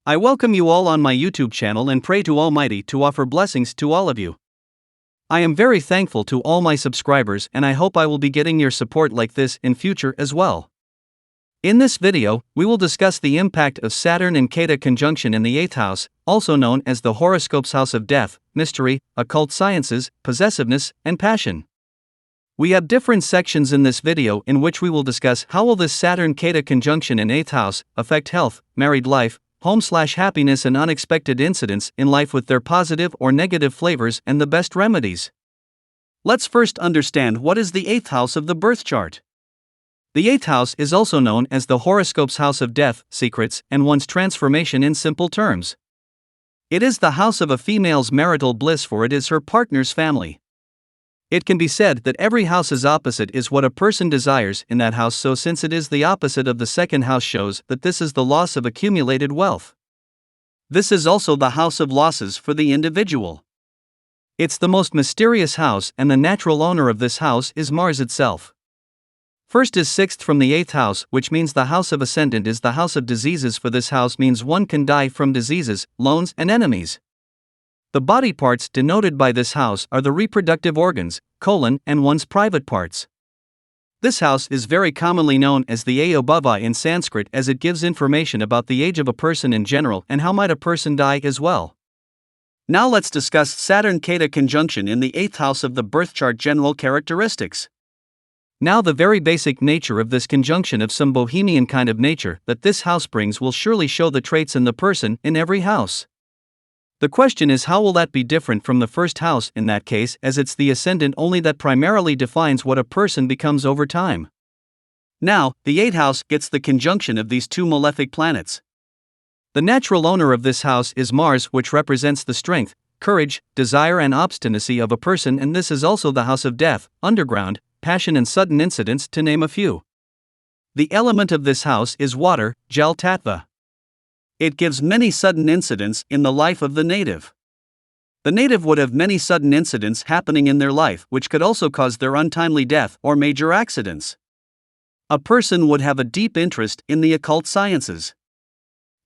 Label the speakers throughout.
Speaker 1: I welcome you all on my YouTube channel and pray to Almighty to offer blessings to all of you. I am very thankful to all my subscribers and I hope I will be getting your support like this in future as well. In this video, we will discuss the impact of Saturn and Ketu conjunction in the 8th house, also known as the horoscope's house of death, mystery, occult sciences, possessiveness, and passion. We have different sections in this video in which we will discuss how will this Saturn Ketu conjunction in 8th house affect health, married life, home/happiness and unexpected incidents in life with their positive or negative flavors and the best remedies. Let's first understand what is the 8th house of the birth chart. The 8th house is also known as the horoscope's house of death, secrets, and one's transformation in simple terms. It is the house of a female's marital bliss, for it is her partner's family. It can be said that every house's opposite is what a person desires in that house, so since it is the opposite of the second house shows that this is the loss of accumulated wealth. This is also the house of losses for the individual. It's the most mysterious house, and the natural owner of this house is Mars itself. First is 6th from the 8th house, which means the house of ascendant is the house of diseases, for this house means one can die from diseases, loans, and enemies. The body parts denoted by this house are the reproductive organs, colon, and one's private parts. This house is very commonly known as the Ayobhava in Sanskrit, as it gives information about the age of a person in general and how might a person die as well. Now let's discuss Saturn Ketu conjunction in the 8th house of the birth chart general characteristics. Now the very basic nature of this conjunction of some bohemian kind of nature that this house brings will surely show the traits in the person in every house. The question is, how will that be different from the first house in that case, as it's the ascendant only that primarily defines what a person becomes over time. Now, the 8th house gets the conjunction of these two malefic planets. The natural owner of this house is Mars, which represents the strength, courage, desire and obstinacy of a person, and this is also the house of death, underground, passion and sudden incidents, to name a few. The element of this house is water, Jal Tattva. It gives many sudden incidents in the life of the native. The native would have many sudden incidents happening in their life, which could also cause their untimely death or major accidents. A person would have a deep interest in the occult sciences.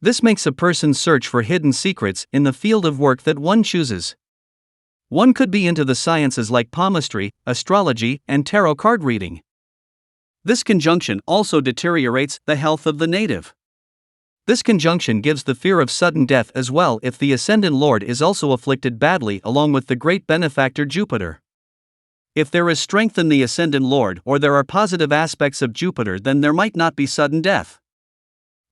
Speaker 1: This makes a person search for hidden secrets in the field of work that one chooses. One could be into the sciences like palmistry, astrology, and tarot card reading. This conjunction also deteriorates the health of the native. This conjunction gives the fear of sudden death as well if the ascendant lord is also afflicted badly, along with the great benefactor Jupiter. If there is strength in the ascendant lord or there are positive aspects of Jupiter, then there might not be sudden death.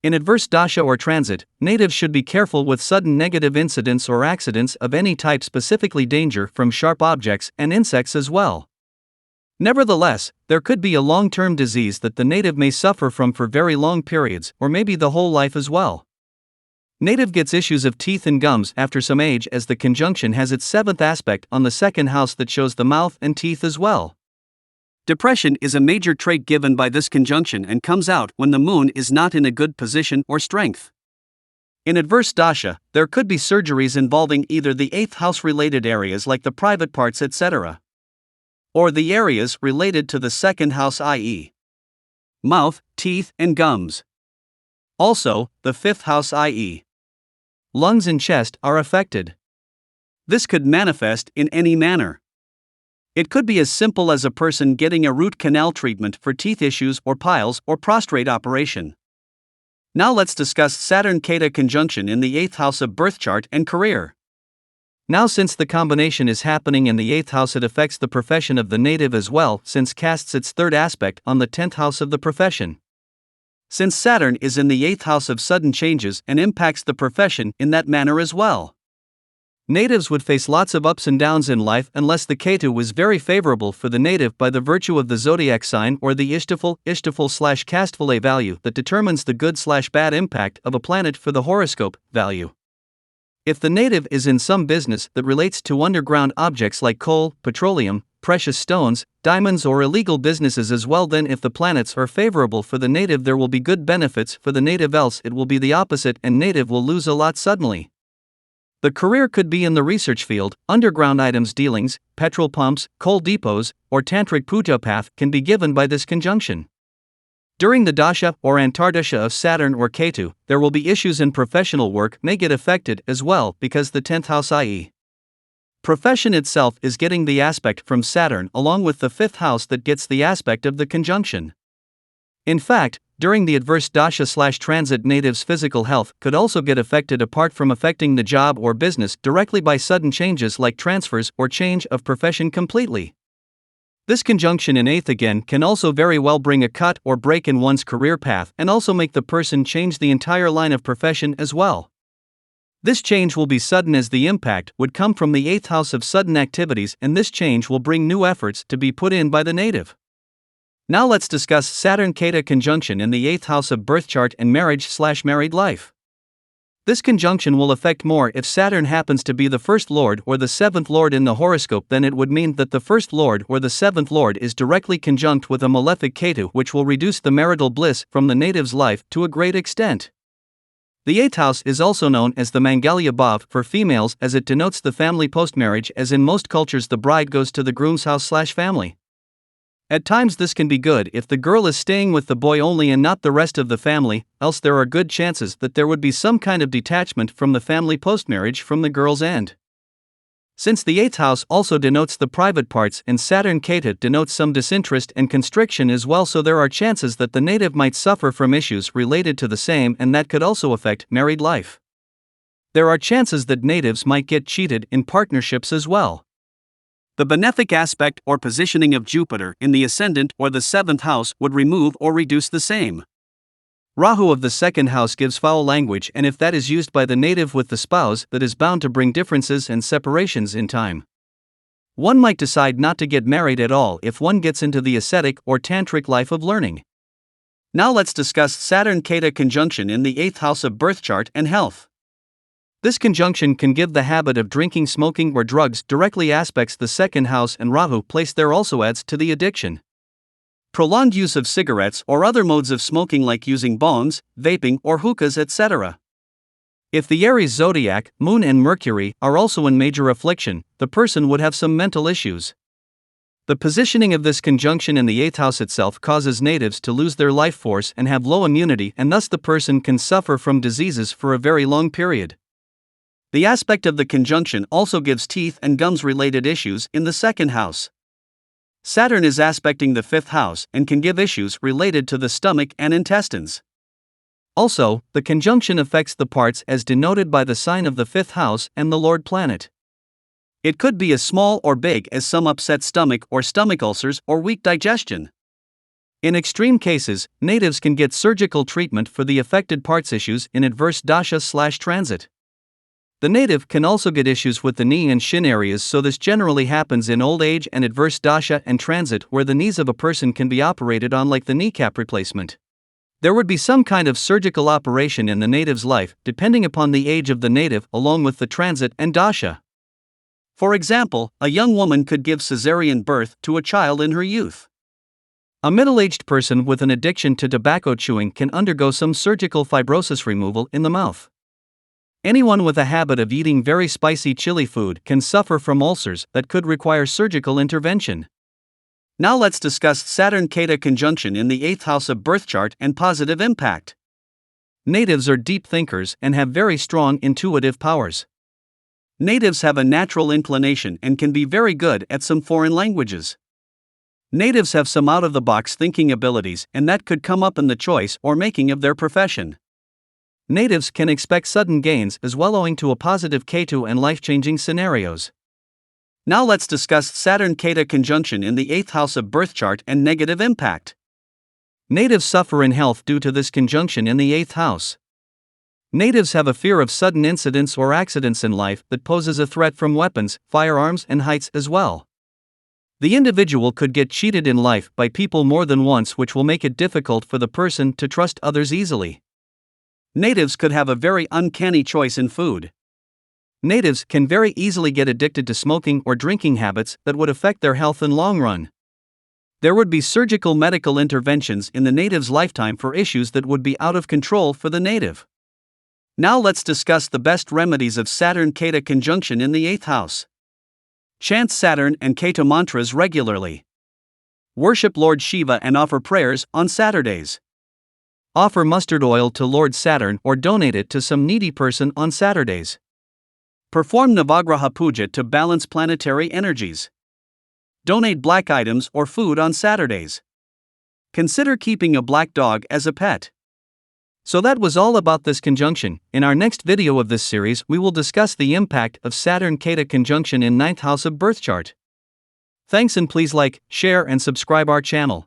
Speaker 1: In adverse dasha or transit, natives should be careful with sudden negative incidents or accidents of any type, specifically danger from sharp objects and insects as well. Nevertheless, there could be a long-term disease that the native may suffer from for very long periods, or maybe the whole life as well. Native gets issues of teeth and gums after some age, as the conjunction has its 7th aspect on the 2nd house that shows the mouth and teeth as well. Depression is a major trait given by this conjunction and comes out when the moon is not in a good position or strength. In adverse dasha, there could be surgeries involving either the 8th house related areas like the private parts, etc., or the areas related to the 2nd house, i.e., mouth, teeth, and gums. Also, the 5th house, i.e., lungs and chest, are affected. This could manifest in any manner. It could be as simple as a person getting a root canal treatment for teeth issues or piles or prostate operation. Now let's discuss Saturn Ketu conjunction in the 8th house of birth chart and career. Now, since the combination is happening in the 8th house, it affects the profession of the native as well, since casts its 3rd aspect on the 10th house of the profession. Since Saturn is in the 8th house of sudden changes and impacts the profession in that manner as well. Natives would face lots of ups and downs in life unless the Ketu was very favorable for the native by the virtue of the zodiac sign or the Ishtafel/Castful value that determines the good/bad impact of a planet for the horoscope value. If the native is in some business that relates to underground objects like coal, petroleum, precious stones, diamonds, or illegal businesses as well, then if the planets are favorable for the native, there will be good benefits for the native, else it will be the opposite and native will lose a lot suddenly. The career could be in the research field, underground items dealings, petrol pumps, coal depots, or tantric puja path can be given by this conjunction. During the dasha or antardasha of Saturn or Ketu, there will be issues in professional work may get affected as well because the 10th house, i.e., profession itself, is getting the aspect from Saturn along with the 5th house that gets the aspect of the conjunction. In fact, during the adverse dasha/transit, natives' physical health could also get affected apart from affecting the job or business directly by sudden changes like transfers or change of profession completely. This conjunction in 8th again can also very well bring a cut or break in one's career path and also make the person change the entire line of profession as well. This change will be sudden as the impact would come from the 8th house of sudden activities, and this change will bring new efforts to be put in by the native. Now let's discuss Saturn Ketu conjunction in the 8th house of birth chart and marriage/married life. This conjunction will affect more if Saturn happens to be the first lord or the 7th lord in the horoscope. Then it would mean that the first lord or the 7th lord is directly conjunct with a malefic Ketu, which will reduce the marital bliss from the native's life to a great extent. The 8th house is also known as the Mangalya Bhav for females, as it denotes the family post-marriage, as in most cultures the bride goes to the groom's house/family. At times this can be good if the girl is staying with the boy only and not the rest of the family, else there are good chances that there would be some kind of detachment from the family post-marriage from the girl's end. Since the 8th house also denotes the private parts and Saturn Ketu denotes some disinterest and constriction as well, so there are chances that the native might suffer from issues related to the same, and that could also affect married life. There are chances that natives might get cheated in partnerships as well. The benefic aspect or positioning of Jupiter in the ascendant or the 7th house would remove or reduce the same. Rahu of the 2nd house gives foul language, and if that is used by the native with the spouse, that is bound to bring differences and separations in time. One might decide not to get married at all if one gets into the ascetic or tantric life of learning. Now let's discuss Saturn Ketu conjunction in the 8th house of birth chart and health. This conjunction can give the habit of drinking, smoking, or drugs directly aspects the 2nd house, and Rahu placed there also adds to the addiction. Prolonged use of cigarettes or other modes of smoking like using bongs, vaping, or hookahs, etc. If the Aries zodiac, Moon and Mercury are also in major affliction, the person would have some mental issues. The positioning of this conjunction in the 8th house itself causes natives to lose their life force and have low immunity, and thus the person can suffer from diseases for a very long period. The aspect of the conjunction also gives teeth and gums related issues in the 2nd house. Saturn is aspecting the 5th house and can give issues related to the stomach and intestines. Also, the conjunction affects the parts as denoted by the sign of the 5th house and the Lord planet. It could be as small or big as some upset stomach or stomach ulcers or weak digestion. In extreme cases, natives can get surgical treatment for the affected parts issues in adverse dasha/transit. The native can also get issues with the knee and shin areas, so this generally happens in old age and adverse dasha and transit, where the knees of a person can be operated on like the kneecap replacement. There would be some kind of surgical operation in the native's life, depending upon the age of the native along with the transit and dasha. For example, a young woman could give cesarean birth to a child in her youth. A middle-aged person with an addiction to tobacco chewing can undergo some surgical fibrosis removal in the mouth. Anyone with a habit of eating very spicy chili food can suffer from ulcers that could require surgical intervention. Now let's discuss Saturn Ketu conjunction in the 8th house of birth chart and positive impact. Natives are deep thinkers and have very strong intuitive powers. Natives have a natural inclination and can be very good at some foreign languages. Natives have some out-of-the-box thinking abilities, and that could come up in the choice or making of their profession. Natives can expect sudden gains as well owing to a positive Ketu and life-changing scenarios. Now let's discuss Saturn Ketu conjunction in the 8th house of birth chart and negative impact. Natives suffer in health due to this conjunction in the 8th house. Natives have a fear of sudden incidents or accidents in life that poses a threat from weapons, firearms, and heights as well. The individual could get cheated in life by people more than once, which will make it difficult for the person to trust others easily. Natives could have a very uncanny choice in food. Natives can very easily get addicted to smoking or drinking habits that would affect their health in long run. There would be surgical medical interventions in the native's lifetime for issues that would be out of control for the native. Now let's discuss the best remedies of Saturn Ketu conjunction in the 8th house. Chant Saturn and Ketu mantras regularly. Worship Lord Shiva and offer prayers on Saturdays. Offer mustard oil to Lord Saturn or donate it to some needy person on Saturdays. Perform Navagraha Puja to balance planetary energies. Donate black items or food on Saturdays. Consider keeping a black dog as a pet. So that was all about this conjunction. In our next video of this series, we will discuss the impact of Saturn Ketu conjunction in 9th house of birth chart. Thanks, and please like, share and subscribe our channel.